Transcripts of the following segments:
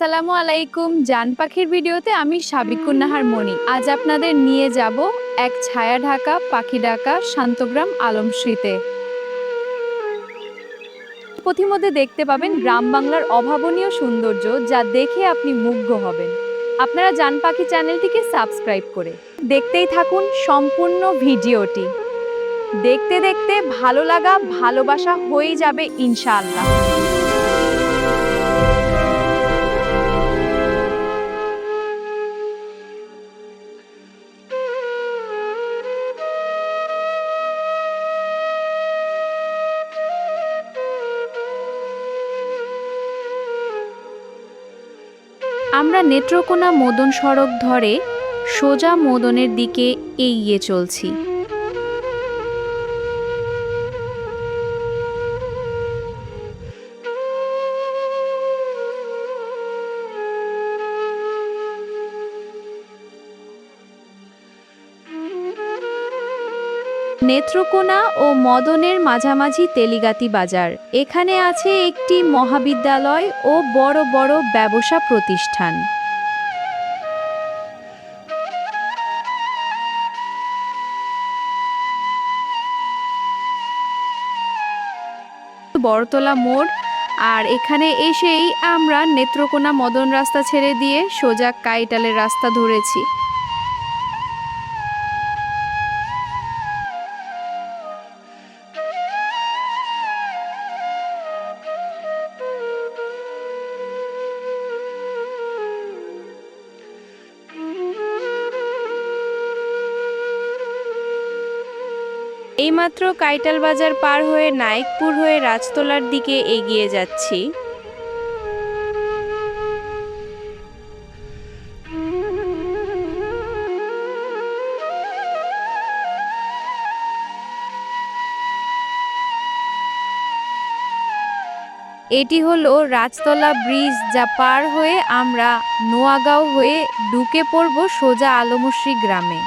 আসসালামু আলাইকুম। জান পাখির ভিডিওতে আমি সাবিকুন নাহার মনি। আজ আপনাদের নিয়ে যাব এক ছায়া ঢাকা পাখি ডাকা শান্তগ্রাম আলমশ্রীতে। পথিমধ্যে দেখতে পাবেন গ্রাম বাংলার অভাবনীয় সৌন্দর্য, যা দেখে আপনি মুগ্ধ হবেন। আপনারা জান পাখি চ্যানেলটিকে সাবস্ক্রাইব করে দেখতেই থাকুন সম্পূর্ণ ভিডিওটি। দেখতে দেখতে ভালো লাগা ভালোবাসা হয়ে যাবে ইনশাআল্লাহ। আমরা নেত্রকোনা মদন সড়ক ধরে সোজা মদনের দিকে এগিয়ে চলছি। নেত্রকোনা ও মদনের মাঝামাঝি তেলিগাতি বাজার। এখানে আছে একটি মহাবিদ্যালয় ও বড় বড় ব্যবসা প্রতিষ্ঠান। বড়তলা মোড়, আর এখানে এসেই আমরা নেত্রকোনা মদন রাস্তা ছেড়ে দিয়ে সোজা কাইটালের রাস্তা ধরেছি। এইমাত্র কাইটাল বাজার পার হয়ে নায়েকপুর হয়ে রাজতলার দিকে এগিয়ে যাচ্ছি। এটি হলো রাজতলা ব্রিজ, যা পার হয়ে আমরা নোয়াগাঁও হয়ে ঢুকে পড়ব সোজা আলমশ্রী গ্রামে।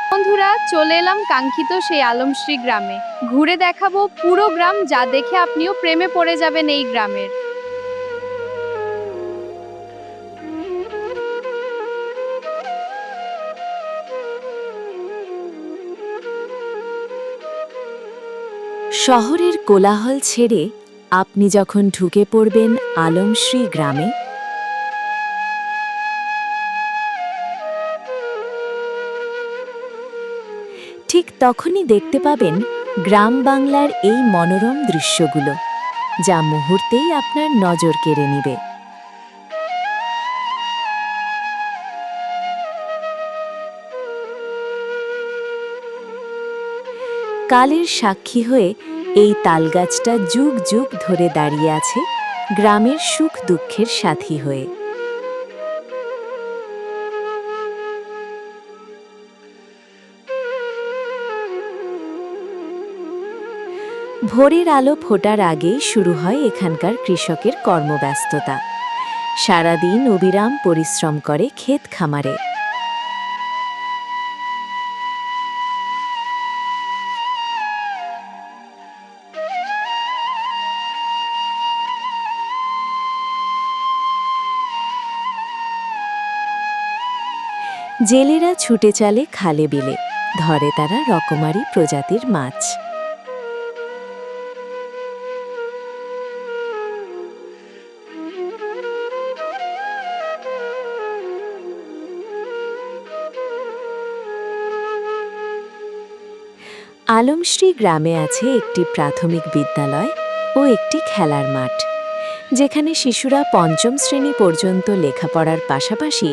বন্ধুরা, চলে এলাম কাঙ্ক্ষিত সেই আলমশ্রী গ্রামে। ঘুরে দেখাবো পুরো গ্রাম, যা দেখে আপনিও প্রেমে পড়ে যাবেন এই গ্রামের। শহরের কোলাহল ছেড়ে আপনি যখন ঢুকে পড়বেন আলমশ্রী গ্রামে, ঠিক তখনই দেখতে পাবেন গ্রাম বাংলার এই মনোরম দৃশ্যগুলো, যা মুহূর্তেই আপনার নজর কেড়ে নেবে। কালের সাক্ষী হয়ে এই তালগাছটা যুগ যুগ ধরে দাঁড়িয়ে আছে গ্রামের সুখ দুঃখের সাথী হয়ে। ভোরের আলো ফোটার আগেই শুরু হয় এখানকার কৃষকের কর্মব্যস্ততা। সারাদিন অবিরাম পরিশ্রম করে ক্ষেত খামারে। জেলেরা ছুটে চলে খালে বিলে, ধরে তারা রকমারি প্রজাতির মাছ। আলমশ্রী গ্রামে আছে একটি প্রাথমিক বিদ্যালয় ও একটি খেলার মাঠ, যেখানে শিশুরা পঞ্চম শ্রেণী পর্যন্ত লেখাপড়ার পাশাপাশি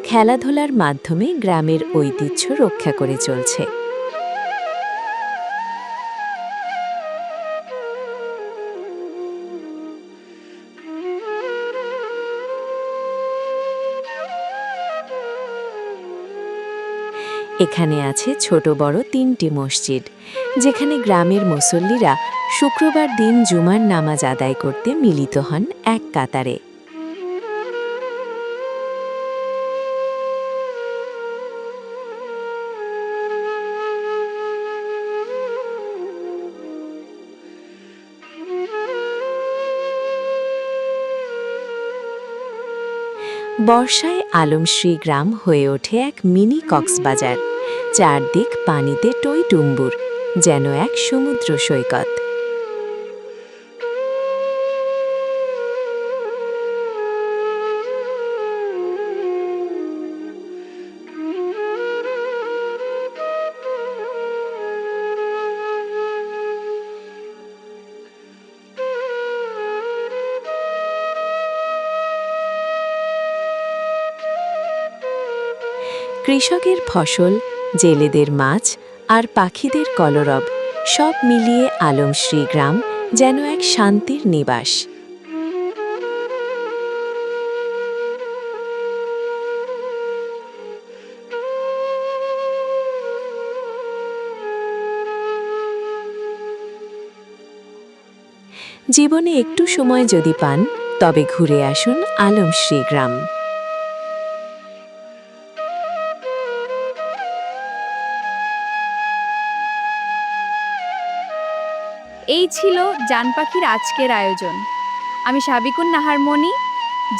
খেলাধুলার মাধ্যমে গ্রামের ঐতিহ্য রক্ষা করে চলছে। এখানে আছে ছোট বড় 3টি মসজিদ, যেখানে গ্রামের মুসল্লিরা শুক্রবার দিন জুমার নামাজ আদায় করতে মিলিত হন এক কাতারে। বর্ষায় আলমশ্রী গ্রাম হয়ে ওঠে এক মিনি কক্সবাজার। চারদিক পানিতে টইটুম্বুর, যেন এক সমুদ্র সৈকত। কৃষকের ফসল, জেলেদের মাছ আর পাখিদের কলরব সব মিলিয়ে আলমশ্রী গ্রাম যেন এক শান্তির নিবাস। জীবনে একটু সময় যদি পান, তবে ঘুরে আসুন আলমশ্রী গ্রাম। এই ছিল জান পাখির আজকের আয়োজন। আমি সাবিকুন নাহার মনি,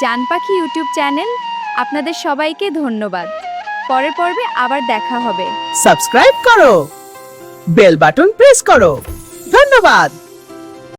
জান পাখি ইউটিউব চ্যানেল। আপনাদের সবাইকে ধন্যবাদ। পরের পর্বে আবার দেখা হবে। সাবস্ক্রাইব করো, বেল বাটন প্রেস করো। ধন্যবাদ।